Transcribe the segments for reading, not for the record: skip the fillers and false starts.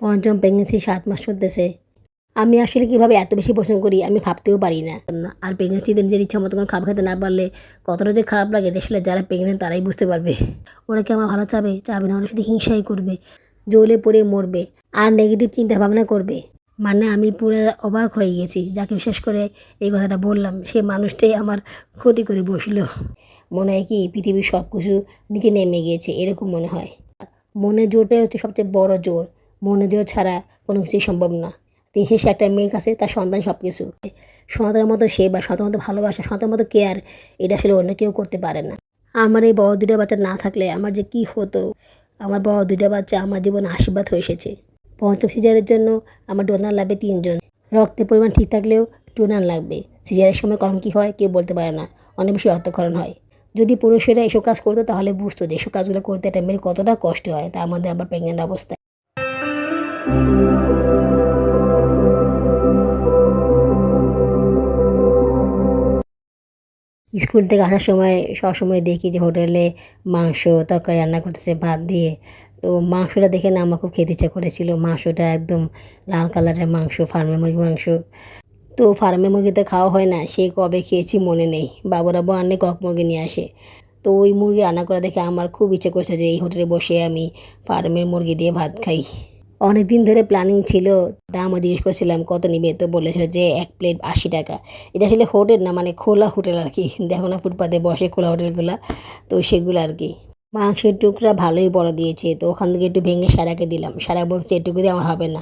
পঞ্চম প্রেগনেন্সি 7 মাস চলতেছে। আমি আসলে কীভাবে এত বেশি পছন্দ করি আমি ভাবতেও পারি না। আর প্রেগনেন্সিতে নিজের ইচ্ছা মতো কোনো খাবার খেতে না পারলে কতটা যে খারাপ লাগে এটা আসলে যারা প্রেগনেন্ট তারাই বুঝতে পারবে। ওরা কি আমার ভালো চাবে? চাবে না, ওরা শুধু হিংসাই করবে, জ্বলে পড়ে মরবে আর নেগেটিভ চিন্তা ভাবনা করবে। মানে আমি পুরো অবাক হয়ে গেছি, যাকে বিশেষ করে এই কথাটা বললাম সে মানুষটাই আমার ক্ষতি করে বসলো। মনে হয় কি পৃথিবীর সব কিছু নিচে নেমে গিয়েছে এরকম মনে হয়। মনের জোরটাই হচ্ছে সবচেয়ে বড় জোর। মনের জোর ছাড়া কোনো কিছুই সম্ভব না। দিন শেষে একটা মেয়ের কাছে তার সন্তান সব কিছু। সন্তানের মতো সেবা, সন্তানের মতো ভালোবাসা, সন্তানের মতো কেয়ার এটা আসলে অন্য কেউ করতে পারে না। আমার এই বড় 2টা বাচ্চা না থাকলে আমার যে কী হতো। আমার বড় 2টা বাচ্চা আমার জীবনে আশীর্বাদ হয়ে এসেছে। পঞ্চম সিজারের জন্য আমার ডোনার লাগবে 3 জন। রক্তের পরিমাণ ঠিক থাকলেও ডোনার লাগবে। সিজারের সময় কখন কী হয় কেউ বলতে পারে না, অনেক বেশি রক্তক্ষরণ হয়। যদি পুরুষেরা এসব কাজ করতো তাহলে বুঝতো যে এসব কাজগুলো করতে একটা মেয়ের কতটা কষ্ট হয়, তার মধ্যে আবার প্রেগনেন্ট অবস্থায়। স্কুল থেকে আসার সময় সবসময় দেখি যে হোটেলে মাংস তরকারি রান্না করতেছে ভাত দিয়ে। তো মাংসটা দেখে না আমার খুব খেতে ইচ্ছা করেছিল। মাংসটা একদম লাল কালারের মাংস, ফার্মের মুরগির মাংস। তো ফার্মের মুরগি তো খাওয়া হয় না, সেই কবে খেয়েছি মনে নেই। বাবুরা আনলে কক মুরগি নিয়ে আসে। তো ওই মুরগি রান্না করা দেখে আমার খুব ইচ্ছে করছে যে এই হোটেলে বসে আমি ফার্মের মুরগি দিয়ে ভাত খাই। অনেক দিন ধরে প্ল্যানিং ছিল। দামও জিজ্ঞেস করছিলাম কত নিবে, তো বলেছিল যে 1 প্লেট 80 টাকা। এটা আসলে হোটেল না, মানে খোলা হোটেল আর কি। দেখো না ফুটপাতে বসে খোলা হোটেলগুলো, তো সেগুলো আর কি। মাংসের টুকরা ভালোই বড় দিয়েছে, তো ওখান থেকে একটু ভেঙে সারাকে দিলাম। সারা বলছে এটুকু দিয়ে আমার হবে না।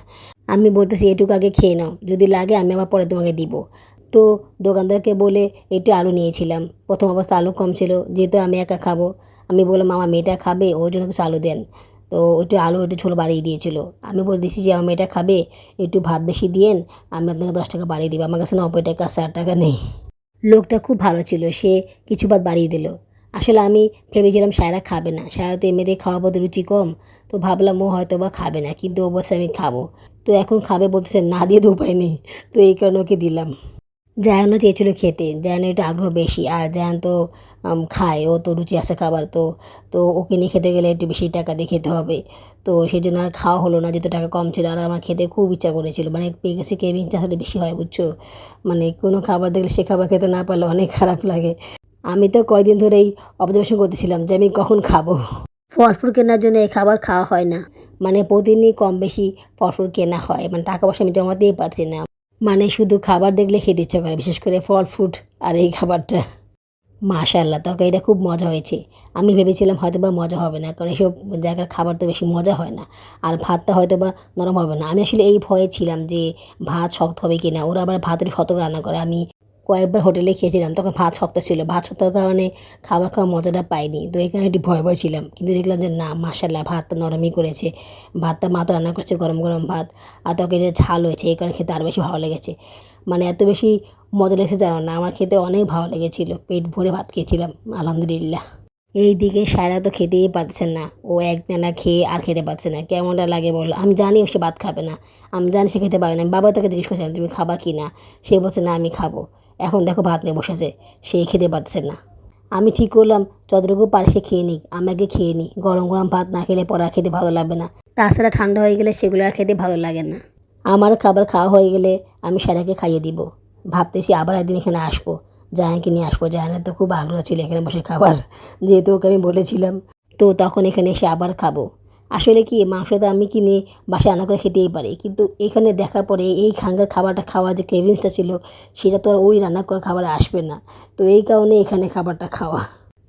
আমি বলতেছি এটুকু আগে খেয়ে নাও, যদি লাগে আমি আবার পরে তোমাকে দিব। তো দোকানদারকে বলে একটু আলু নিয়েছিলাম। প্রথম অবস্থা আলু কম ছিল, যেহেতু আমি একা খাবো। আমি বললাম আমার মেয়েটা খাবে, ওর জন্য কিছু আলু দেন। তো একটু আলু একটু ঝোল বাড়িয়ে দিয়েছিল। আমি বলে দিয়েছি যে আমার মেয়েটা খাবে, একটু ভাত বেশি দিয়েন, আমি আপনাকে 10 টাকা বাড়িয়ে দিব। আমার কাছে 90 টাকা 60 টাকা নেই। লোকটা খুব ভালো ছিল, সে কিছু বাদ বাড়িয়ে দিল। আসলে আমি ভেবেছিলাম সায়রা খাবে না, সায়রা তো এমনিতেই খাওয়ার প্রতি রুচি কম। তো ভাবলাম ও হয়তো বা খাবে না, কিন্তু ও বলছে আমি খাবো। তো এখন খাবে বলতেছে, না দিয়ে তো উপায় নেই। তো এই কারণে ওকে দিলাম। জায়ানও চেয়েছিল খেতে, জায়ানের একটু আগ্রহ বেশি, আর জায়ান তো খায়, ও তো রুচি আছে খাবার। তো তো ওকে নিয়ে খেতে গেলে একটু বেশি টাকা দিয়ে খেতে হবে। তো সেই জন্য আর খাওয়া হলো না, যেহেতু টাকা কম ছিল। আর আমার খেতে খুব ইচ্ছা করেছিল, মানে প্রেগনেন্সি ক্রেভিংটা আসলে বেশি হয় বুঝছো। মানে কোনো খাবার দেখলে সে খাবার খেতে না পারলে অনেক খারাপ লাগে। আমি তো কয়দিন ধরেই অবজারভেশন করতেছিলাম যে আমি কখন খাবো। ফল ফ্রুট কেনার জন্য এই খাবার খাওয়া হয় না। মানে প্রতিদিনই কম বেশি ফল ফ্রুট কেনা হয়, মানে টাকা পয়সা আমি জমাতেই পারছি না। মানে শুধু খাবার দেখলে খেতে ইচ্ছা করে, বিশেষ করে ফল ফ্রুট আর এই খাবারটা। মাশাআল্লাহ তরকারিটা খুব মজা হয়েছে। আমি ভেবেছিলাম হয়তোবা মজা হবে না, কারণ এসব জায়গার খাবার তো বেশি মজা হয় না। আর ভাতটা হয়তোবা নরম হবে না। আমি আসলে এই ভয়ে ছিলাম যে ভাত শক্ত হবে কিনা। ওরা আবার ভাত একটু শক্ত করে রান্না করে। আমি কয়েকবার হোটেলে খেয়েছিলাম, তখন ভাত শক্ত ছিল। ভাত শক্তর কারণে খাবার খাওয়ার মজাটা পাইনি। তো এই কারণে একটু ভয় ছিলাম। কিন্তু দেখলাম যে না, মাশাআল্লাহ ভাতটা নরমই করেছে। ভাতটা মা তো রান্না করছে গরম গরম ভাত, আর তরকারিটা ঝাল হয়েছে, এই কারণে খেতে আরও বেশি ভালো লেগেছে। মানে এত বেশি মজা লেগেছে জানো না, আমার খেতে অনেক ভালো লেগেছিল। পেট ভরে ভাত খেয়েছিলাম আলহামদুলিল্লাহ। এইদিকে সায়রা তো খেতেই পারছে না, ও একটানা খেয়ে আর খেতে পারছে না। কেমনটা লাগে বলো। আমি জানি ও সে ভাত খাবে না, আমি জানি সে খেতে পারবে না। আমি বাবা তাকে জিজ্ঞেস করছিলাম তুমি খাবা কি না, সে বলছে না আমি খাবো। এখন দেখো ভাত নিয়ে বসেছে, সে খেতে পারছে না। আমি ঠিক করলাম যতটুকু পারে সে খেয়ে নিক, আমি আগে খেয়ে নিই। গরম গরম ভাত না খেলে পরে আর খেতে ভালো লাগবে না। তাছাড়া ঠান্ডা হয়ে গেলে সেগুলো আর খেতে ভালো লাগে না। আমার খাবার খাওয়া হয়ে গেলে আমি সারাকে খাইয়ে দিব। ভাবতেছি আবার একদিন এখানে আসবো, জায়ানকে নিয়ে আসবো। জায়ানের তো খুব আগ্রহ ছিল এখানে বসে খাবার, যেহেতু ওকে আমি বলেছিলাম। তো তখন এখানে এসে আবার খাবো। আসলে কি মাংস তো আমি কিনে বাসায় রান্না করে খেতেই পারি, কিন্তু এখানে দেখার পরে এই খাঙ্গার খাবারটা খাওয়ার যে ক্রেভিংসটা ছিল সেটা তো আর ওই রান্না করা খাবারে আসবে না। তো এই কারণে এখানে খাবারটা খাওয়া।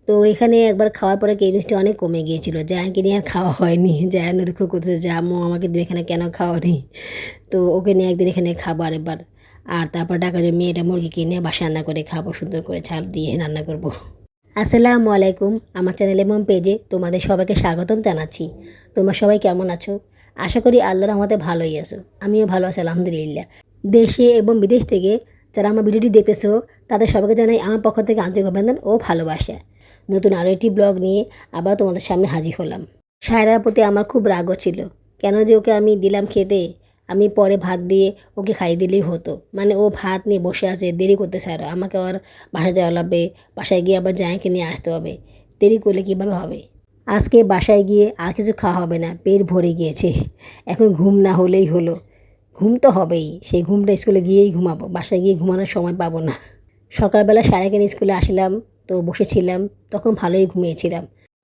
তো এখানে একবার খাওয়ার পরে ক্রেভিংসটা অনেক কমে গিয়েছিল। জায়ানকে নিয়ে আর খাওয়া হয়নি। জায়ান দুঃখ করতেছে যে আম্মু আমাকে তুমি এখানে কেন খাওয়ানি। তো ওকে নিয়ে একদিন এখানে খাবো আরেকবার। আর তারপর টাকা জমিয়ে এটা মুরগি কিনে বাসায় রান্না করে খাবো, সুন্দর করে ঝাল দিয়ে রান্না করব। আসসালামু আলাইকুম, আমার চ্যানেল এবং পেজে তোমাদের সবাইকে স্বাগতম জানাচ্ছি। তোমরা সবাই কেমন আছো? আশা করি আল্লাহর রহমতে ভালোই আছো। আমিও ভালো আছি আলহামদুলিল্লাহ। দেশে এবং বিদেশ থেকে যারা আমার ভিডিওটি দেখতেছো তাদের সবাইকে জানাই আমার পক্ষ থেকে আন্তরিক অভিনন্দন ও ভালোবাসা। নতুন আরও একটি ব্লগ নিয়ে আবার তোমাদের সামনে হাজির হলাম। সায়রার প্রতি আমার খুব রাগও ছিল, কেন যে ওকে আমি দিলাম খেতে। আমি পরে ভাত দিয়ে ওকে খাইয়ে দিলেই হতো। মানে ও ভাত নিয়ে বসে আছে, দেরি করতেছে, আর আমাকে আবার বাসায় যাওয়া লাগবে। বাসায় গিয়ে আবার জায়াকে নিয়ে আসতে হবে। দেরি করলে কীভাবে হবে। আজকে বাসায় গিয়ে আর কিছু খাওয়া হবে না, পেট ভরে গিয়েছে। এখন ঘুম না হলেই হলো। ঘুম তো হবেই, সেই ঘুমটা স্কুলে গিয়েই ঘুমাবো, বাসায় গিয়ে ঘুমানোর সময় পাবো না। সকালবেলা সারাদিন স্কুলে আসলাম, তো বসেছিলাম, তখন ভালোই ঘুমিয়েছিলাম।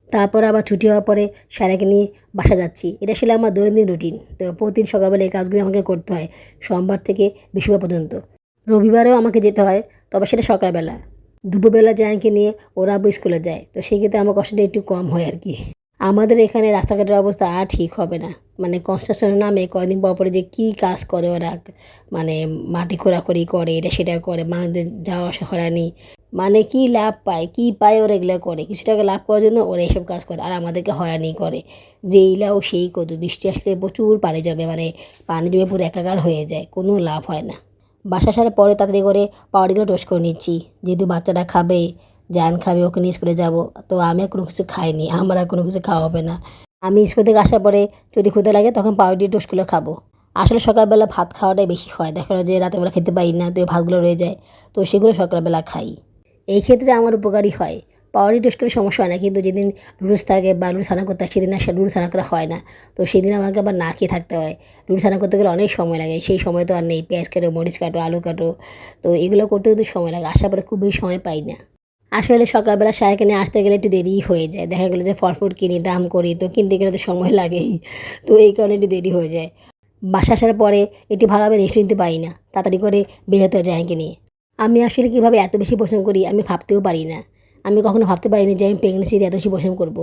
তারপর আবার ছুটি হওয়ার পরে সারাকে নিয়ে বাসা যাচ্ছি। এটা আসলে আমার দৈনন্দিন রুটিন। তো প্রতিদিন সকালবেলা এই কাজগুলো আমাকে করতে হয়, সোমবার থেকে বৃহস্পতিবার পর্যন্ত। রবিবারেও আমাকে যেতে হয়, তবে সেটা সকালবেলা। দুপুরবেলা জায়ানকে নিয়ে ওরা আবার স্কুলে যায়, তো সেক্ষেত্রে আমার কষ্টটা একটু কম হয় আর কি। আমাদের এখানে রাস্তাঘাটের অবস্থা আর ঠিক হবে না। মানে কনস্ট্রাকশনের নামে কয়দিন পর পরে যে কী কাজ করে ওরা, মানে মাটি খোঁড়াখুড়ি করে, এটা সেটা করে, মানুষদের যাওয়া আসা হয়রানি। মানে কি লাভ পায়, কি পায় ওরা এগুলো করে, কিছু টাকা লাভ করার জন্য ওরা এসব কাজ করে, আর আমাদেরকে হয়রানি করে। যে এইলাও সেই কত, বৃষ্টি আসলে প্রচুর পানি জমে, মানে পানি জমে পুরো একাকার হয়ে যায়, কোনো লাভ হয় না। বাসা আসার পরে তাড়াতাড়ি করে পাউরুটিগুলো টোস্ট করে নিচ্ছি, যেহেতু বাচ্চারা খাবে, জান খাবে, ওকে নিয়ে স্কুলে যাব। তো আমি আর কোনো কিছু খাইনি, আমার আর কোনো কিছু খাওয়া হবে না। আমি স্কুল থেকে আসার পরে যদি ক্ষুধা লাগে তখন পাউরুটি টোস্টগুলো খাবো। আসলে সকালবেলা ভাত খাওয়াটাই বেশি হয়, দেখা যায় যে রাতেরবেলা খেতে পারি না, তো ওই ভাতগুলো রয়ে যায়, তো সেগুলো সকালবেলা খাই। এই ক্ষেত্রে আমার উপকারী হয়। পাউরুটি টোস্ট করে সমস্যা হয় না, কিন্তু যেদিন নুডলস থাকে বা নুডলস রান্না করতে হয় সেদিন আর নুডলস রান্না করা হয় না। তো সেদিন আমাকে আবার না খেয়ে থাকতে হয়। নুডলস রান্না করতে গেলে অনেক সময় লাগে, সেই সময় তো আর নেই। পেঁয়াজ কাটো, মরিচ কাটো, আলু কাটো, তো এগুলো করতে কিন্তু সময় লাগে। আসার পরে খুব বেশি সময় পাই না। আসলে সকালবেলা সারাকে নিয়ে আসতে গেলে একটু দেরিই হয়ে যায়। দেখা গেলো যে ফল ফ্রুট কিনি, দাম করি, তো কিনতে গেলে তো সময় লাগেই। তো এই কারণে একটু দেরি হয়ে যায়। বাসা আসার পরে একটু ভালোভাবে রেস্ট নিতে পারি না, তাড়াতাড়ি করে বের হতে হয় জায়ানকে নিয়ে। আমি আসলে কীভাবে এত বেশি পছন্দ করি আমি ভাবতেও পারি না। আমি কখনো ভাবতে পারিনি যে আমি প্রেগনেন্সিতে এত বেশি পছন্দ করব।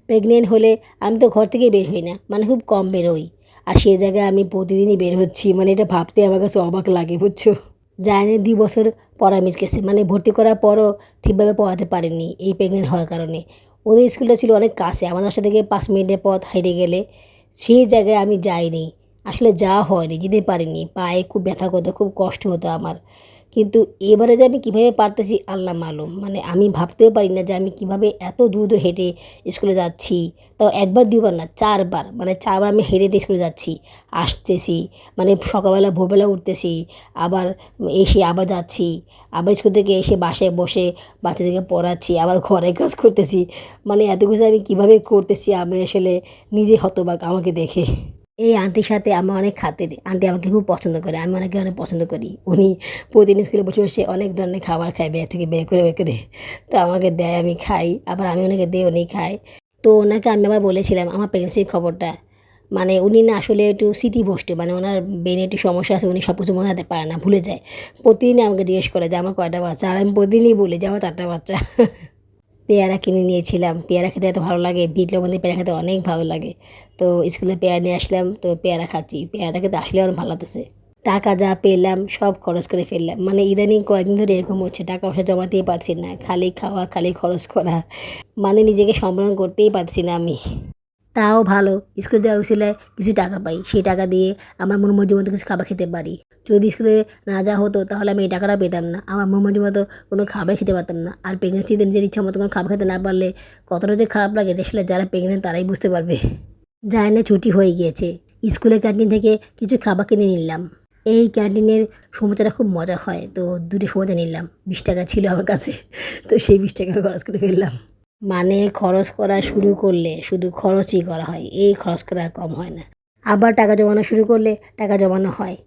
প্রেগনেন্ট হলে আমি তো ঘর থেকেই বের হই না, মানে খুব কম বের হই। আর সেই জায়গায় আমি প্রতিদিনই বের হচ্ছি, মানে এটা ভাবতে আমার কাছে অবাক লাগে, বুঝছো। জায়ানের ২ বছর পড়া মিস গেছে, মানে ভর্তি করার পরও ঠিকভাবে পড়াতে পারেনি এই প্রেগনেন্ট হওয়ার কারণে। ওদের স্কুলটা ছিল অনেক কাছে, আমার বাসা থেকে ৫ মিনিটের পথ হেঁটে গেলে। সেই জায়গায় আমি যাইনি, আসলে যাওয়া হয়নি, যেতে পারিনি। পায়ে খুব ব্যথা করতো, খুব কষ্ট হতো আমার। কিন্তু এবারে যে আমি কীভাবে পারতেছি আল্লাহ মালুম। মানে আমি ভাবতেও পারি না যে আমি কীভাবে এত দূর দূর হেঁটে স্কুলে যাচ্ছি। তাও ১ বার ২ বার না, ৪ বার, মানে ৪ বার আমি হেঁটে হেঁটে স্কুলে যাচ্ছি, আসতেছি। মানে সকালবেলা ভোরবেলা উঠতেছি, আবার এসে আবার যাচ্ছি, আবার স্কুল থেকে এসে বাসায় বসে বাচ্চাদেরকে পড়াচ্ছি, আবার ঘরের কাজ করতেছি। মানে এত কিছু আমি কীভাবে করতেছি আমি আসলে নিজে হতবাক আমাকে দেখে। এই আন্টির সাথে আমার অনেক খাতির। আন্টি আমাকে খুব পছন্দ করে, আমি ওনাকে অনেক পছন্দ করি। উনি প্রতিদিন স্কুলে বসে বসে অনেক ধরনের খাবার খায়, ব্যাগ থেকে বের করে বের করে। তো আমাকে দেয়, আমি খাই, আবার আমি ওনাকে দিই, উনি খায়। তো ওনাকে আমি আবার বলেছিলাম আমার প্রেগনেন্সির খবরটা। মানে উনি না আসলে একটু স্মৃতিভ্রষ্ট, মানে ওনার ব্রেনে একটু সমস্যা আছে, উনি সব কিছু মনে রাখতে পারে না, ভুলে যায়। প্রতিদিনই আমাকে জিজ্ঞেস করে যে আমার কয়টা বাচ্চা, আর আমি প্রতিদিনই বলি যে আমার ৪টা বাচ্চা। পেয়ারা কিনে নিয়েছিলাম, পেয়ারা খেতে এত ভালো লাগে, বিট লবণ দিয়ে পেয়ারা খেতে অনেক ভালো লাগে। তো স্কুলে পেয়ারা নিয়ে আসলাম, তো পেয়ারা খাচ্ছি, পেয়ারাটা খেতে আসলে আমার ভালো লাগতেছে। টাকা যা পেলাম সব খরচ করে ফেললাম, মানে ইদানিং কয়েকদিন ধরে এরকম হচ্ছে, টাকা পয়সা জমাতেই পারছি না, খালি খাওয়া খালি খরচ করা, মানে নিজেকে সম্বরণ করতেই পারছি না আমি। তাও ভালো, স্কুলে দেওয়ার উছিলায় কিছু টাকা পাই, সেই টাকা দিয়ে আমার মন মর্জি মতো কিছু খাবার খেতে পারি। যদি স্কুলে না যাওয়া হতো তাহলে আমি এই টাকাটা পেতাম না, আমার মন মর্জি মতো কোনো খাবার খেতে পারতাম না। আর প্রেগনেন্সিতে নিজের ইচ্ছা মতো কোনো খাবার খেতে না পারলে কতটা যে খারাপ লাগে, এটা আসলে যারা প্রেগনেন্ট তারাই বুঝতে পারবে। জায়ানের ছুটি হয়ে গিয়েছে, স্কুলের ক্যান্টিন থেকে কিছু খাবার কিনে নিলাম। এই ক্যান্টিনের সমোসাটা খুব মজা হয়, তো ২টো সমোসা নিলাম। ২০ টাকা ছিল আমার কাছে, তো সেই ২০ টাকা খরচ করে ফেললাম। মানে খরচ করা শুরু করলে শুধু খরচই করা হয়, এই খরচ করা কম হয় না। আবার টাকা জমানো শুরু করলে টাকা জমানো হয়।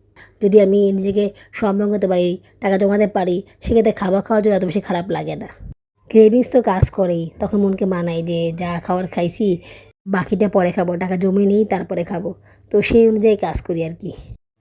যদি আমি নিজেকে সম্বরণ করতে পারি, টাকা জমাতে পারি, সেক্ষেত্রে খাবার খাওয়ার জন্য এত বেশি খারাপ লাগে না। ক্রেভিংস তো কাজ করেই, তখন মনকে মানায় যে যা খাওয়ার খাইছি, বাকিটা পরে খাবো, টাকা জমিয়ে নিই তারপরে খাবো। তো সেই অনুযায়ী কাজ করি আর কি।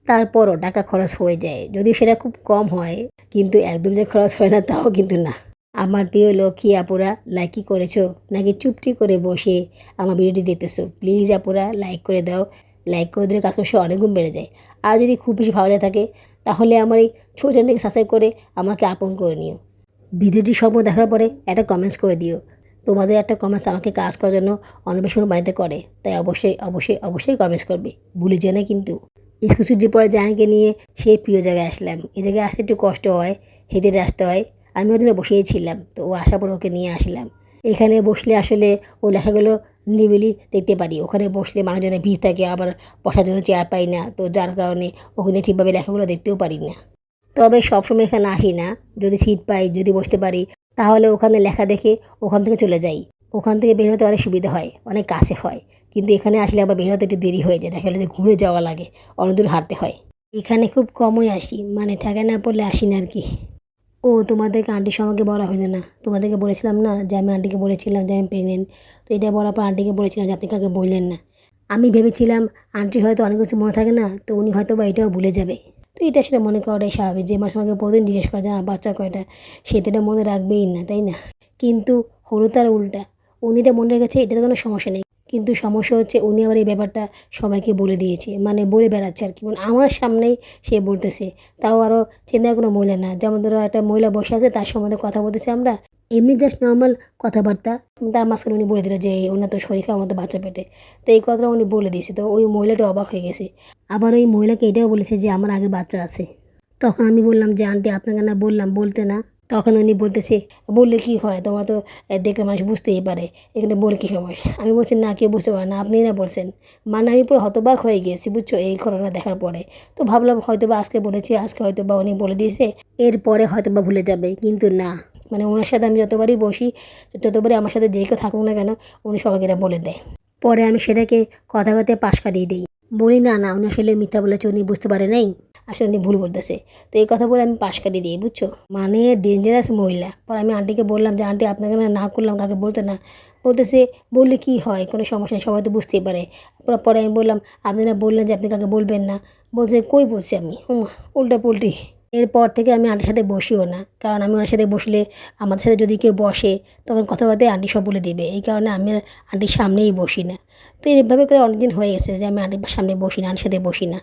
তারপরও টাকা খরচ হয়ে যায়, যদিও সেটা খুব কম হয়, কিন্তু একদম যে খরচ হয় না তাও কিন্তু না। আমার প্রিয় লক্ষ্মী আপুরা, লাইক কি করেছো, নাকি চুপটি করে বসে আমার ভিডিওটি দেখতেছো? প্লিজ আপুরা লাইক করে দাও। লাইক করে দিলে কাজ করতে অনেক গুণ বেড়ে যায়। আর যদি খুব বেশি ভালো লেগে থাকে তাহলে আমার এই ছোটো চ্যানেলটিকে সাবস্ক্রাইব করে আমাকে আপন করে নিও। ভিডিওটি সম্পূর্ণ দেখার পরে একটা কমেন্টস করে দিও। তোমাদের একটা কমেন্টস আমাকে কাজ করার জন্য অনেক বেশি বাড়িতে করে, তাই অবশ্যই অবশ্যই অবশ্যই কমেন্টস করবে, ভুলে যেও না কিন্তু। স্কুল ছুটির পরে জায়ানকে নিয়ে সেই প্রিয় জায়গায় আসলাম। এই জায়গায় আসতে একটু কষ্ট হয়, হেঁটে হেঁটে আসতে হয়। আমি ওর জন্য বসেই ছিলাম, তো ও আসার পর ওকে নিয়ে আসলাম। এখানে বসলে আসলে ও লেখাগুলো নিরিবিলি দেখতে পারি, ওখানে বসলে মানুষজনের ভিড় থাকে, আবার বসার জন্য চেয়ার পাই না, তো যার কারণে ওখানে ঠিকভাবে লেখাগুলো দেখতেও পারি না। তবে সবসময় এখানে আসি না, যদি সিট পাই, যদি বসতে পারি, তাহলে ওখানে লেখা দেখে ওখান থেকে চলে যাই। ওখান থেকে বের হতে অনেক সুবিধা হয়, অনেক কাছে হয়। কিন্তু এখানে আসলে আবার বের হতে একটু দেরি হয়ে যায়, দেখা গেলো যে ঘুরে যাওয়া লাগে, অনেক দূর হাঁটতে হয়। এখানে খুব কমই আসি, মানে ঠেকায় না পড়লে আসি না আর কি। ও তোমাদেরকে আন্টির সম্পর্কে বলা হইলো না, তোমাদেরকে বলেছিলাম না যে আমি আন্টিকে বলেছিলাম যে আমি প্রেগনেন্ট। তো এটা বলার পর আন্টিকে বলেছিলাম যে আপনি কাউকে বললেন না। আমি ভেবেছিলাম আন্টির হয়তো অনেক কিছু মনে থাকে না, তো উনি হয়তো বা এটাও ভুলে যাবে। তো এটা আসলে মনে করাটাই স্বাভাবিক, যে মানুষ আমাকে প্রতিদিন জিজ্ঞেস করে যে আমার বাচ্চা কয়টা, সে তো এটা মনে রাখবেই না, তাই না? কিন্তু হলো তার উল্টা, উনি এটা মনে রেখেছে, এটাতে কোনো সমস্যা নেই। কিন্তু সমস্যা হচ্ছে উনি আবার এই ব্যাপারটা সবাইকে বলে দিয়েছে, মানে বলে বেড়াচ্ছে আর কি, মানে আমার সামনেই সে বলতেছে। তাও আরও চেনা কোনো মহিলা না, যেমন ধরো একটা মহিলা বসে আছে তার সম্বন্ধে কথা বলতেছি আমরা, এমনি জাস্ট নর্মাল কথাবার্তা, তার মাঝখানে উনি বলে দিল যে ওনার তো শরীর খারাপ, আমাদের বাচ্চা পেটে। তো এই কথাটা উনি বলে দিয়েছে, তো ওই মহিলাটা অবাক হয়ে গেছে। আবার ওই মহিলাকে এটাও বলেছে যে আমার আগের বাচ্চা আছে। তখন আমি বললাম যে আন্টি আপনাকে না বললাম বলতে না। তখন উনি বলতেছে বললে কি হয়, তোমার তো দেখলে মানুষ বুঝতেই পারে, এখানে বলে কী সমস্যা। আমি বলছি না, কেউ বুঝতে পারে না, আপনিই না বলছেন। মানে আমি পুরো হতবাক হয়ে গিয়েছি বুঝছো এই ঘটনা দেখার পরে। তো ভাবলাম হয়তো বা আজকে বলেছি, আজকে হয়তো বা উনি বলে দিয়েছে, এরপরে হয়তো বা ভুলে যাবে, কিন্তু না। মানে ওনার সাথে আমি যতবারই বসি, যতবারই আমার সাথে যে কেউ থাকুক না কেন, উনি সবাইকে এটা বলে দেয়। পরে আমি সেটাকে কথা কথায় পাশ কাটিয়ে দিই, বলি না না উনি আসলে মিথ্যা বলেছে, উনি বুঝতে পারে নাই, আসলে উনি ভুল বলতেছে। তো এই কথা বলে আমি পাশ কাটিয়ে দিই বুঝছো, মানে ডেঞ্জারাস মহিলা। পরে আমি আন্টিকে বললাম যে আন্টি আপনাকে না করলাম, কাকে বলতে না। বলতেছে বললে কি হয়, কোনো সমস্যা নেই, সবাই তো বুঝতেই পারে। পরে আমি বললাম আপনি না বললেন যে আপনি কাকে বলবেন না। বলছে কই বলছি আমি, উল্টা পুল্টি। এরপর থেকে আমি আন্টির সাথে বসিও না, কারণ আমি ওনার সাথে বসলে, আমাদের সাথে যদি কেউ বসে, তখন কথাবার্তায় আন্টি সব বলে দিবে, এই কারণে আমি আর আন্টির সামনেই বসি না। তো এইভাবে করে অনেকদিন হয়ে গেছে যে আমি আন্টির সামনে বসি না, আন্টির সাথে বসি না।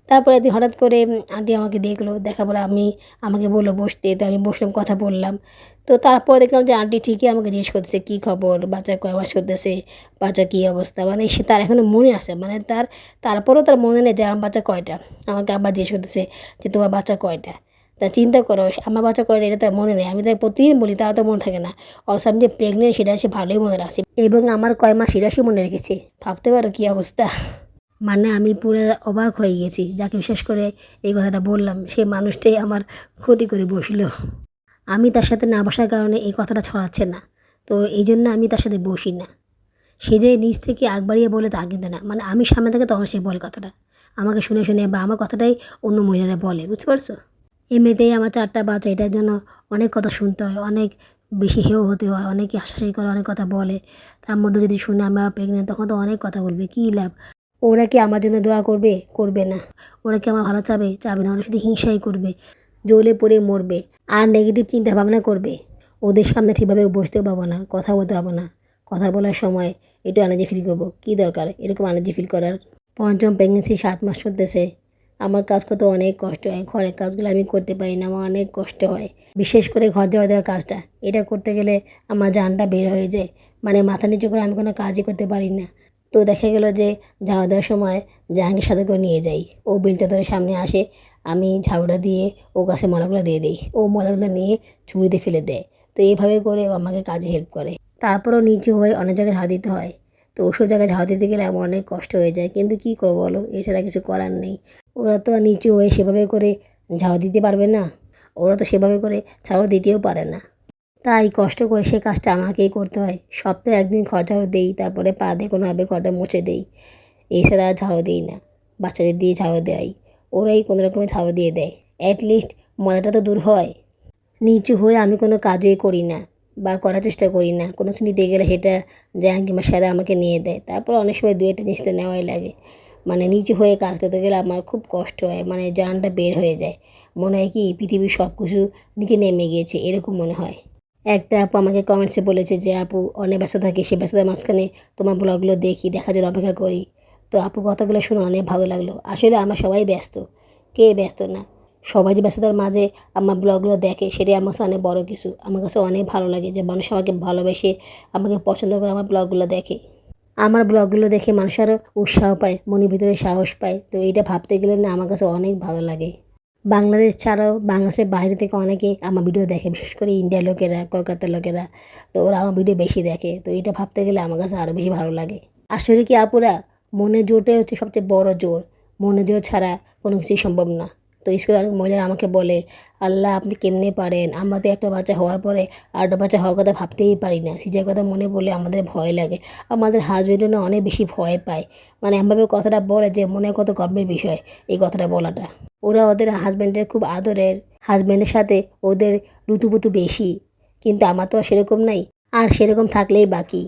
তারপরে একদিন হঠাৎ করে আন্টি আমাকে দেখলো, দেখার পরে আমাকে বললো বসতে, তো আমি বসলাম, কথা বললাম। তো তারপরে দেখলাম যে আন্টি ঠিকই আমাকে জিজ্ঞেস করতেছে কী খবর, বাচ্চা কয় মাস করতেছে, বাচ্চা কী অবস্থা, মানে সে তার এখনও মনে আছে, মানে তারপরেও তার মনে নেই যে আমার বাচ্চা কয়টা। আমাকে আবার জিজ্ঞেস করতেছে যে তোমার বাচ্চা কয়টা। তা চিন্তা করো, আমার বাচ্চা কয়টা এটা তার মনে নেই, আমি তাই প্রতিদিন বলি, তাও তো মনে থাকে না। অবশ্য আমি যে প্রেগনেন্ট সেটা সে ভালোই মনে রাখছে, এবং আমার কয় মাস সেটা সে মনে রেখেছে। ভাবতে পারো কী অবস্থা। মানে আমি পুরো অবাক হয়ে গেছি, যাকে বিশেষ করে এই কথাটা বললাম সেই মানুষটাই আমার ক্ষতি করে বসলো। আমি তার সাথে না বসার কারণে এই কথাটা ছড়াচ্ছে না, তো এই জন্য আমি তার সাথে বসি না। সে যে নিজ থেকে আগ বাড়িয়ে বলে তা কিন্তু না, মানে আমি সামনে থেকে তখন সে বলে কথাটা, আমাকে শুনে শুনে, বা আমার কথাটাই অন্য মহিলারা বলে, বুঝতে পারছো? এমনিতেই আমার 4টা বাচ্চা, এটার জন্য অনেক কথা শুনতে হয়, অনেক বেশি হেয় হতে হয়, অনেকে হাসাহাসি করে, অনেক কথা বলে। তার মধ্যে যদি শুনে আমি প্রেগনেন্ট, তখন তো অনেক কথা বলবে, কী লাভ? ওরা কি আমার জন্য দোয়া করবে? করবে না। ওরা কি আমার ভালো চাবে? চাবে না। ওরা শুধু হিংসাই করবে, জ্বলে পড়ে মরবে, আর নেগেটিভ চিন্তা ভাবনা করবে। ওদের সামনে ঠিকভাবে বসতেও পাবো না, কথা বলতে পারবো না। কথা বলার সময় একটু আনইজি ফিল করবো, কী দরকার এরকম আনইজি ফিল করার? পঞ্চম প্রেগনেন্সি 7 মাস চলতেছে, আমার কাজ করতে অনেক কষ্ট হয়, ঘরের কাজগুলো আমি করতে পারি না, আমার অনেক কষ্ট হয়। বিশেষ করে ঘর ঝাড়ু দেওয়ার কাজটা, এটা করতে গেলে আমার জানটা বের হয়ে যায়, মানে মাথা নিচু করে আমি কোনো কাজই করতে পারি না। তো দেখা গেল যে ঝাড়ু দেওয়ার সময় জাহাঙ্গীর সাথে করে নিয়ে যাই, ও বিলটা ধরে সামনে আসে, আমি ঝাড়ুটা দিয়ে ও গাছে মলাগুলো দিয়ে দিই, ও মলাগুলো নিয়ে ঝুড়িতে ফেলে দেয়। তো এইভাবে করে ও আমাকে কাজে হেল্প করে। তারপরও নিচু হয়ে অনেক জায়গায় ঝাড়ু দিতে হয়, তো ওসব জায়গায় ঝাড়ু দিতে গেলে আমার অনেক কষ্ট হয়ে যায়, কিন্তু কী করবো বলো, এছাড়া কিছু করার নেই। ওরা তো আর নিচু হয়ে সেভাবে করে ঝাড়ু দিতে পারবে না, ওরা তো সেভাবে করে ঝাড়ু দিতেও পারে না। তাই কষ্ট করে সে কাজটা আমাকেই করতে হয়। সপ্তাহে একদিন ঘর ঝাড়ু দিই, তারপরে পা দিয়ে কোনোভাবে ঘরটা মুছে দিই, এছাড়া আর ঝাড়ু দিই না। বাচ্চাদের দিয়ে ঝাড়ু দেয়, ওরাই কোনো রকমের ঝাড়ু দিয়ে দেয়, অ্যাটলিস্ট ময়লাটা তো দূর হয়। নিচু হয়ে আমি কোনো কাজই করি না, বা করার চেষ্টা করি না। কোনো কিছু নিতে গেলে সেটা জাহাঙ্গীর কিংবা স্যারা আমাকে নিয়ে দেয়, তারপর অনেক সময় দু একটা জিনিস তো নেওয়াই লাগে। মানে নিচু হয়ে কাজ করতে গেলে আমার খুব কষ্ট হয়, মানে জানটা বের হয়ে যায়, মনে হয় কি পৃথিবীর সব কিছু নিচে নেমে গিয়েছে, এরকম মনে হয়। একটা আপু আমাকে কমেন্টসে বলেছে যে আপু অনেক ব্যস্ত থাকি, সে ব্যস্ততার মাঝখানে তোমার ব্লগগুলো দেখি, দেখার জন্য অপেক্ষা করি। তো আপু কথাগুলো শুনে অনেক ভালো লাগলো। আসলে আমরা সবাই ব্যস্ত, কে ব্যস্ত না? সবাই যে ব্যস্ততার মাঝে আমার ব্লগগুলো দেখে, সেটাই আমার কাছে অনেক বড় কিছু। আমার কাছে অনেক ভালো লাগে যে মানুষ আমাকে ভালোবেসে, আমাকে পছন্দ করে আমার ব্লগগুলো দেখে। আমার ব্লগগুলো দেখে মানুষ আরও উৎসাহ পায়, মনের ভিতরে সাহস পায়। তো এইটা ভাবতে গেলে না আমার কাছে অনেক ভালো লাগে। বাংলাদেশ ছাড়াও বাংলাদেশের বাইরে থেকে অনেকে আমার ভিডিও দেখে, বিশেষ করে ইন্ডিয়ার লোকেরা, কলকাতার লোকেরা। তো ওরা আমার ভিডিও বেশি দেখে, তো এটা ভাবতে গেলে আমার কাছে আরও বেশি ভালো লাগে। আসলে কি আপুরা, মনের জোরটাই হচ্ছে সবচেয়ে বড় জোর। মনের জোর ছাড়া কোনো কিছুই সম্ভব না। তো স্কুলে অনেক মহিলারা আমাকে বলে, আল্লাহ আপনি কেমনে পারেন, আমাদের একটা বাচ্চা হওয়ার পরে আরেকটা বাচ্চা হওয়ার কথা ভাবতেই পারি না, সিজার কথা মনে পড়লে আমাদের ভয় লাগে। আমাদের হাজবেন্ডও না অনেক বেশি ভয় পায়, মানে এমনভাবে কথাটা বলে যে মনে হয় কত গর্বের বিষয় এই কথাটা বলাটা। ওরা ওদের হাজব্যান্ডের খুব আদরের, হাজব্যান্ডের সাথে ওদের ঋতুপুতু বেশি, কিন্তু আমার তো আর সেরকম নাই। আর সেরকম থাকলেই বাকি,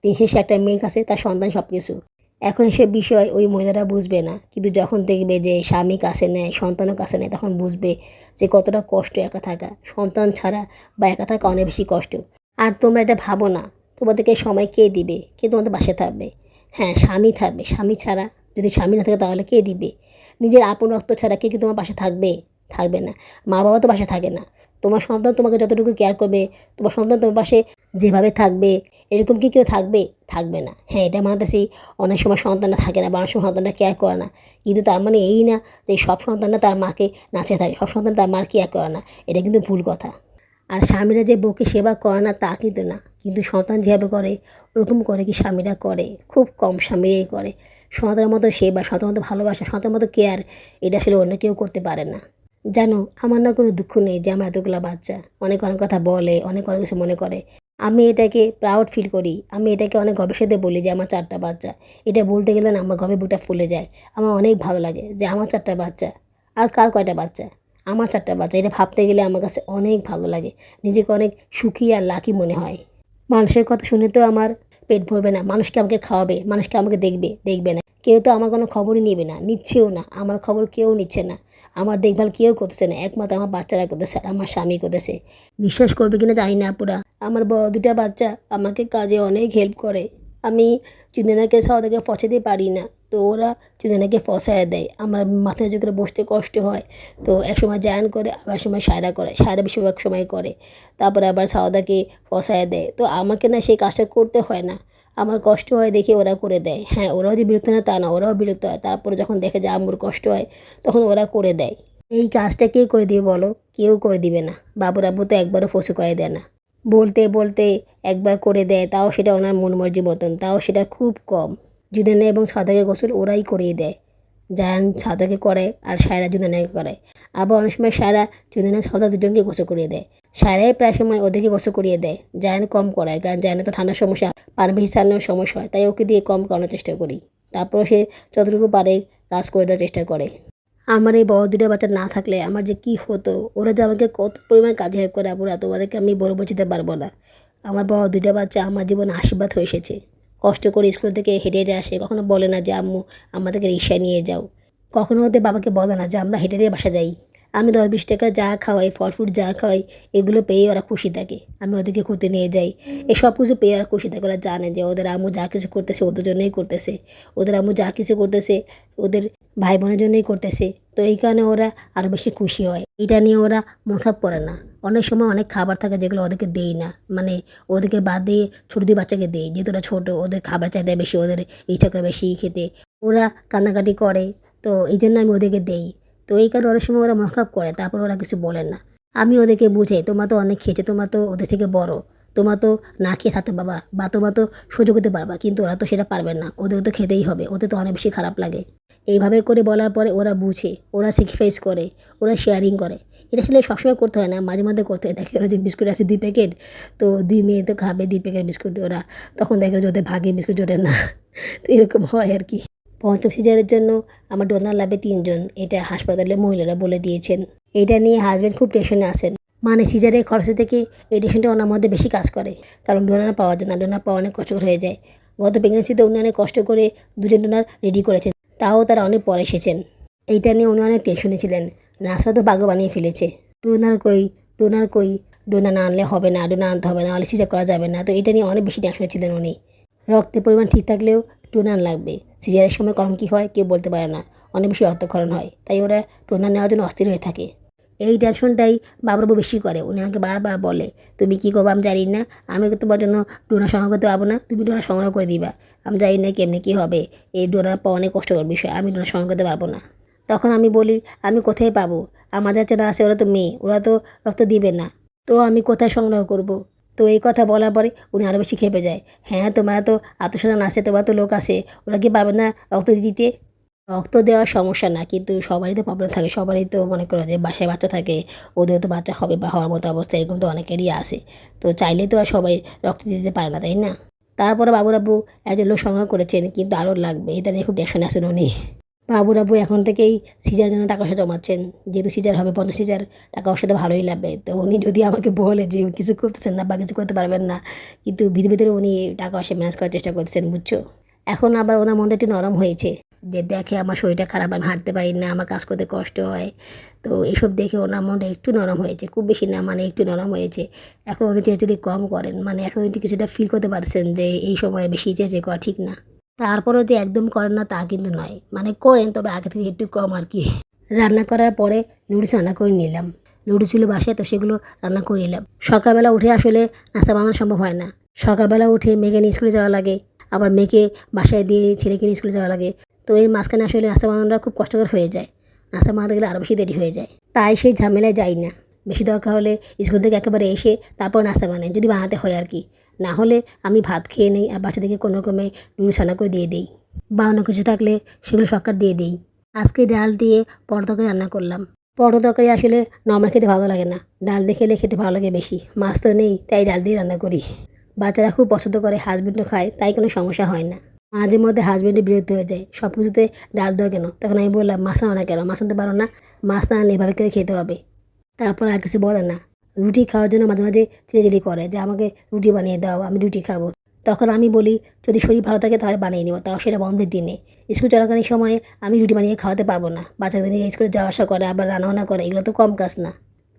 দিন শেষে একটা মেয়ের কাছে তার সন্তান সব কিছু। এখন এসব বিষয় ওই মহিলারা বুঝবে না, কিন্তু যখন দেখবে যে স্বামী কাছে নেয়, সন্তানও কাছে নেয়, তখন বুঝবে যে কতটা কষ্ট একা থাকা, সন্তান ছাড়া বা একা থাকা অনেক বেশি কষ্ট। আর তোমরা এটা ভাবো না তোমাদেরকে সময় কে দিবে, কে তোমাদের পাশে থাকবে। হ্যাঁ, স্বামী থাকবে, স্বামী ছাড়া, যদি স্বামী না থাকে তাহলে কে দিবে? নিজের আপন রক্ত ছাড়া কে কি তোমার পাশে থাকবে? থাকবে না। মা বাবা তো পাশে থাকে না। তোমার সন্তান তোমাকে যতটুকু কেয়ার করবে, তোমার সন্তান তোমার পাশে যেভাবে থাকবে, এরকম কি কেউ থাকবে? থাকবে না। হ্যাঁ, এটা মানতেছি অনেক সময় সন্তানরা থাকে না বা অনেক সময় সন্তানরা কেয়ার করে না, কিন্তু তার মানে এই না যে সব সন্তানরা তার মাকে নাচে থাকে, সব সন্তান তার মার কেয়ার করে না, এটা কিন্তু ভুল কথা। আর স্বামীরা যে বউকে সেবা করে না তা কিন্তু না, কিন্তু সন্তান যেভাবে করে ওরকম করে কি স্বামীরা করে? খুব কম স্বামীরাই করে। সন্তানের মতো সেবা, সন্তানের মতো ভালোবাসা, সন্তানের মতো কেয়ার, এটা আসলে অন্য কেউ করতে পারে না। জানো, আমার না কোনো দুঃখ নেই যে আমার এতগুলো বাচ্চা। অনেক অনেক কথা বলে, অনেক অনেক কিছু মনে করে। আমি এটাকে প্রাউড ফিল করি, আমি এটাকে অনেক গর্বের সাথে বলি যে আমার 4টা বাচ্চা। এটা বলতে গেলে না আমার গর্বে বুকটা ফুলে যায়। আমার অনেক ভালো লাগে যে আমার 4টা বাচ্চা। আর কার কয়টা বাচ্চা? আমার 4টা বাচ্চা। এটা ভাবতে গেলে আমার কাছে অনেক ভালো লাগে, নিজেকে অনেক সুখী আর লাকি মনে হয়। মানুষের কথা শুনে তো আমার পেট ভরবে না, মানুষকে আমাকে খাওয়াবে, মানুষকে আমাকে দেখবে, দেখবে না। কেউ তো আমার কোনো খবরই নেবে না, নিচ্ছেও না, আমার খবর কেউ নিচ্ছে না, আমার দেখভাল কেউ করতেছে না, একমাত্র আমার বাচ্চারা করতেছে আর আমার স্বামী করতেছে। বিশ্বাস করবে কিনা জানি না আপুরা, আমার বড় 2টা বাচ্চা আমাকে কাজে অনেক হেল্প করে। আমি চুদেনাকে সাওদাকে ফসাতে পারি না, তো ওরা চুদেনাকে ফসায় দেয়। আমার মাথায় যে করে বসতে কষ্ট হয়, তো একসময় জায়ান করে, আবার সময় সায়রা করে, সায়রা বেশিরভাগ সময় করে, তারপরে আবার সাওদাকে ফসায় দেয়। তো আমাকে না সেই কাজটা করতে হয় না, আমার কষ্ট হয় দেখে ওরা করে দেয়। হ্যাঁ, ওরাও যে বিরক্ত না তা না, ওরাও বিরক্ত হয়, তারপরে যখন দেখে যে আম্মুর কষ্ট হয় তখন ওরা করে দেয়। এই কাজটা কে করে দিবে বলো? কেউ করে দিবে না। বাবুর আব্বু তো একবারও ফসু করাই দেয় না, বলতে বলতে একবার করে দেয়, তাও সেটা ওনার মন মর্জি মতন, তাও সেটা খুব কম। জুদেনা এবং সাদাকে গোসল ওরাই করিয়ে দেয়। জায়ান সাদাকে করে আর সায়রা জুদেনাকে করে। আবার অনেক সময় সায়রা জুদেনা সাদা দুজনকে গোসল করিয়ে দেয়। সায়রাই প্রায় সময় ওদেরকে গোসল করিয়ে দেয়, জায়ান কম করায়, কারণ জায়ানের তো ঠান্ডার সমস্যা, পানি বেশি ছাড়ানোর সমস্যা হয়, তাই ওকে দিয়ে কম করানোর চেষ্টা করি। তারপর সে যতটুকু পারে কাজ করে দেওয়ার চেষ্টা করে। আমার এই বড় 2টা বাচ্চা না থাকলে আমার যে কি হতো, ওরা যে আমাকে কত পরিমাণ কাজে হেল্প করে আপুরা, তোমাদেরকে আমি বলে বোঝাতে পারবো না। আমার বড় 2টা বাচ্চা আমার জীবনে আশীর্বাদ হয়ে এসেছে। কষ্ট করে স্কুল থেকে হেঁটে হেঁটে আসে, কখনো বলে না যে আম্মু আমাদেরকে রিক্সায় নিয়ে যাও, কখনো ওদের বাবাকে বলে না যে আমরা হেঁটে হেঁটে বাসা যাই। আমি 10-20 টাকা যা খাওয়াই, ফল ফ্রুট যা খাওয়াই, এগুলো পেয়ে ওরা খুশি থাকে। আমি ওদেরকে ঘুরতে নিয়ে যাই, এই সব কিছু পেয়ে ওরা খুশি থাকে। ওরা জানে যে ওদের আম্মু যা কিছু করতেছে ওদের জন্যই করতেছে, ওদের আম্মু যা কিছু করতেছে ওদের ভাই বোনের জন্যই করতেছে। তো এই কারণে ওরা আরও বেশি খুশি হয়, এটা নিয়ে ওরা মন খারাপ করে না। অনেক সময় অনেক খাবার থাকে যেগুলো ওদেরকে দেই না, মানে ওদেরকে বাদ দিয়ে ছোটো 2 বাচ্চাকে দেই, যেহেতু ওরা ছোটো, ওদের খাবার চাহিদা বেশি, ওদের ইচ্ছা করে বেশি খেতে, ওরা কান্নাকাটি করে, তো এই জন্য আমি ওদেরকে দেই। তো এই কারণে অনেক সময় ওরা মন খারাপ করে, তারপর ওরা কিছু বলেন না। আমি ওদেরকে বুঝাই, তোমরা তো অনেক খেয়েছো, তোমরা তো ওদের থেকে বড়, তোমরা তো না খেয়ে থাকতে পারবা বা তোমরা তো সহ্য করতে পারবা, কিন্তু ওরা তো সেটা পারবে না, ওদের তো খেতেই হবে, ওদের তো অনেক বেশি খারাপ লাগে। এইভাবে করে বলার পরে ওরা বুঝে, ওরা স্যাক্রিফাইস করে, ওরা শেয়ারিং করে। এটা আসলে সবসময় করতে হয় না, মাঝে মাঝে করতে হয়। দেখে ওরা যে বিস্কুট আছে 2 প্যাকেট, তো 2 মেয়ে তো খাবে 2 প্যাকেট বিস্কুট, ওরা তখন দেখে যে ওদের ভাগে বিস্কুট জোটে না। তো এরকম হয় আর কি। 5ম সিজারের জন্য আমার ডোনার লাগবে 3 জন, এটা হাসপাতালে মহিলারা বলে দিয়েছেন। এটা নিয়ে হাজব্যান্ড খুব টেনশনে আছেন, মানে সিজারের খরচ থেকে এই টেনশনটা ওনার মধ্যে বেশি কাজ করে, কারণ ডোনার পাওয়া যায় না, ডোনার পাওয়া অনেক কষ্টকর হয়ে যায়। গত প্রেগনেন্সিতে উনি অনেক কষ্ট করে 2 জন ডোনার রেডি করেছেন, তাও তারা অনেক পরে এসেছেন। এইটা নিয়ে উনি অনেক টেনশনে ছিলেন, নার্সরা তো পাগল বানিয়ে ফেলেছে। ডোনার কই, ডোনার কই, ডোনার না আনলে হবে না, ডোনার আনতে হবে, নাহলে সিজার করা যাবে না। তো এটা নিয়ে অনেক বেশি টেনশনে ছিলেন উনি। রক্তের পরিমাণ ঠিক থাকলেও ডোনার লাগবে, সিজারের সময় কখন কী হয় কেউ বলতে পারে না, অনেক বেশি রক্তক্ষরণ হয়, তাই ওরা ডোনার নেওয়ার জন্য অস্থির হয়ে থাকে। এই টেনশনটাই বাবুরাবু বেশি করে, উনি আমাকে বারবার বলে তুমি কী করবো আমি জানি না, আমি তোমার জন্য ডোনার সংগ্রহ করতে পারবো না, তুমি ডোনার সংগ্রহ করে দিবা, আমি জানি না কেমনি কী হবে, এই ডোনার পাওয়া অনেক কষ্টকর বিষয়, আমি ডোনার সংগ্রহ করতে পারবো না। তখন আমি বলি আমি কোথায় পাবো, আমার যারা আছে ওরা তো মেয়ে, ওরা তো রক্ত দিবে না, তো আমি কোথায় সংগ্রহ করব? তো এই কথা বলার পরে উনি আরও বেশি খেপে যায়। হ্যাঁ, তোমার তো আত্মস্বজন আছে, তোমার তো লোক আছে, ওরা কি পাবে না রক্ত দিতে? রক্ত দেওয়ার সমস্যা না, কিন্তু সবারই তো প্রবলেম থাকে, সবারই তো মনে করো যে বাসায় বাচ্চা থাকে, ওদেরও তো বাচ্চা হবে বা হওয়ার মতো অবস্থা, এরকম তো অনেকেরই আসে। তো চাইলেই তো আর সবাই রক্ত দিতে পারে না, তাই না? তারপরে বাবুর আব্বু একজন লোক সংগ্রহ করেছেন, কিন্তু আরও লাগবে, এটা নিয়ে খুব টেনশনে আছেন উনি। বাবুর আব্বু এখন থেকেই সিজার জন্য টাকা পয়সা জমাচ্ছেন, যেহেতু সিজার হবে 50,000 টাকা, ওর সাথে ভালোই লাগবে। তো উনি যদি আমাকে বলে যে কিছু করতেছেন না বা কিছু করতে পারবেন না, কিন্তু ভিতরে ভিতরে উনি টাকা পয়সা ম্যানেজ করার চেষ্টা করতেছেন, বুঝছো? এখন আবার ওনার মনটা একটু নরম হয়েছে, যে দেখে আমার শরীরটা খারাপ, আমি হাঁটতে পারি না, আমার কাজ করতে কষ্ট হয়। তো এসব দেখে ওনার মনটা একটু নরম হয়েছে, খুব বেশি না, মানে একটু নরম হয়েছে। এখন উনি চেঁচাচেঁচি কম করেন, মানে এখন একটু কিছুটা ফিল করতে পারছেন যে এই সময় বেশি চেঁচে করা ঠিক না। তারপরেও যে একদম করেন না তা কিন্তু নয়, মানে করেন, তবে আগে থেকে একটু কম আর কি। রান্না করার পরে নুডলস রান্না করে নিলাম। নুডলস ছিল বাসায়, তো সেগুলো রান্না করে নিলাম। সকালবেলা উঠে আসলে নাস্তা বানানো সম্ভব হয় না। সকালবেলা উঠে মেয়েকে নিয়ে স্কুলে যাওয়া লাগে, আবার মেয়েকে বাসায় দিয়ে ছেলেকে নিয়ে স্কুলে যাওয়া লাগে। তো এর মাঝখানে আসলে নাস্তা বানানোটা খুব কষ্টকর হয়ে যায়। নাস্তা বানাতে গেলে আরও বেশি দেরি হয়ে যায়, তাই সেই ঝামেলায় যাই না। বেশি দরকার হলে স্কুল থেকে একেবারে এসে তারপর নাস্তা বানাই, যদি বানাতে হয় আর কি। না হলে আমি ভাত খেয়ে নেই, আর বাচ্চাদেরকে কোনো রকমে নুডলস রান্না করে দিয়ে দিই, বা অন্য কিছু থাকলে সেগুলো শর্টকাট দিয়ে দিই। আজকে ডাল দিয়ে পরোটা তরকারি রান্না করলাম। পরোটা তরকারি আসলে নর্মাল খেতে ভালো লাগে না, ডাল দিয়ে খেলে খেতে ভালো লাগে বেশি। মাছ তো নেই, তাই ডাল দিয়ে রান্না করি। বাচ্চারা খুব পছন্দ করে, হাজবেন্ডও খায়, তাই কোনো সমস্যা হয় না। মাঝে মধ্যে হাজবেন্ডের বিরক্ত হয়ে যায়, সব কিছুতে ডাল দেওয়া কেন? তখন আমি বললাম, মাছ আনো না কেন? মাছ আনতে পারো না? মাছ না আনলে এভাবে করে খেতে হবে। তারপর আর কিছু বলে না। রুটি খাওয়ার জন্য মাঝে মাঝে চিড়িচিড়ি করে যে আমাকে রুটি বানিয়ে দাও, আমি রুটি খাবো। তখন আমি বলি, যদি শরীর ভালো থাকে তাহলে বানিয়ে নিব, তাও সেটা বন্ধের দিনে। স্কুল চলাকালীন সময়ে আমি রুটি বানিয়ে খাওয়াতে পারবো না। বাচ্চাদের নিয়ে স্কুলে যাওয়া আসা করে, আবার রান্নাবান্না করে, এগুলো তো কম কাজ না।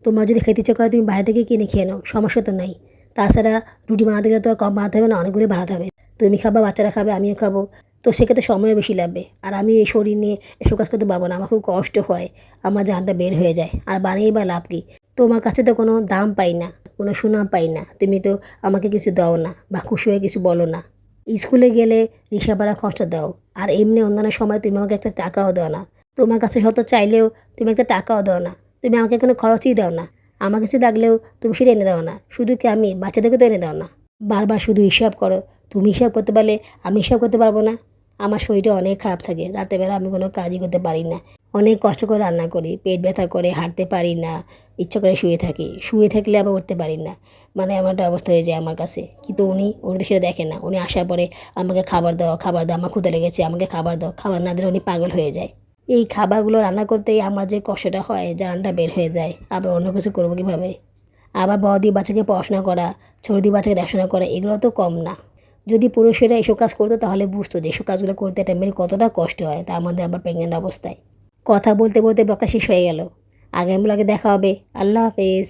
তোমার যদি খেতে ইচ্ছে করে তুমি বাইরে থেকে কিনে খেয়ে নাও, সমস্যা তো নাই। তাছাড়া রুটি বানাতে গেলে তো আর কম বানাতে হবে না, অনেকগুলো বানাতে হবে। তুমি খাবা, বাচ্চারা খাবে, আমিও খাবো। তো সেক্ষেত্রে সময়ও বেশি লাগবে, আর আমি এই শরীর নিয়ে এসব কাজ করতে পারবো না, আমার খুব কষ্ট হয়, আমার জানটা বের হয়ে যায়। আর বানিয়ে বা লাভ কি? তোমার কাছে তো কোনো দাম পাই না, কোনো সুনাম পাই না, তুমি তো আমাকে কিছু দাও না বা খুশি হয়ে কিছু বলো না। স্কুলে গেলে রিক্সা ভাড়া খরচা দাও, আর এমনি অন্যান্য সময় তুমি আমাকে একটা টাকাও দাও না। তোমার কাছে হয়তো চাইলেও তুমি একটা টাকাও দাও না, তুমি আমাকে কোনো খরচই দাও না। আমার কিছু লাগলেও তুমি সেটা এনে দাও না, শুধু কি আমি, বাচ্চাদেরকে তো এনে দাও না। বারবার শুধু হিসাব করো। তুমি হিসাব করতে পারলে আমি হিসাব করতে পারবো না? আমার শরীরটা অনেক খারাপ থাকে, রাতের বেলা আমি কোনো কাজই করতে পারি না। অনেক কষ্ট করে রান্না করি, পেট ব্যথা করে, হাঁটতে পারি না, ইচ্ছা করে শুয়ে থাকি, শুয়ে থাকলে আবার উঠতে পারি না। মানে এমন একটা অবস্থা হয়ে যায় আমার কাছে। কিন্তু উনি তো সেটা দেখে না। উনি আসার পরে আমাকে খাবার দাও, খাবার দাও, আমার ক্ষুধা লেগেছে, আমাকে খাবার দাও। খাবার না দিলে উনি পাগল হয়ে যায়। এই খাবারগুলো রান্না করতেই আমার যে কষ্টটা হয়, জানটা বের হয়ে যায়। আবার অন্য কিছু করবো কীভাবে? আবার বড়দি বাচ্চাকে পড়াশোনা করা, ছোটদি বাচ্চাকে দেখাশোনা করা, এগুলো তো কম না। যদি পুরুষেরা এসব কাজ করতো তাহলে বুঝতো যে এসব কাজগুলো করতে একটা মেয়ের কতটা কষ্ট হয়, তার মধ্যে আবার প্রেগনেন্ট অবস্থায়। কথা বলতে বলতে ব্লগটা শেষ হয়ে গেল। আগামী ব্লগে দেখা হবে। আল্লাহ হাফেজ।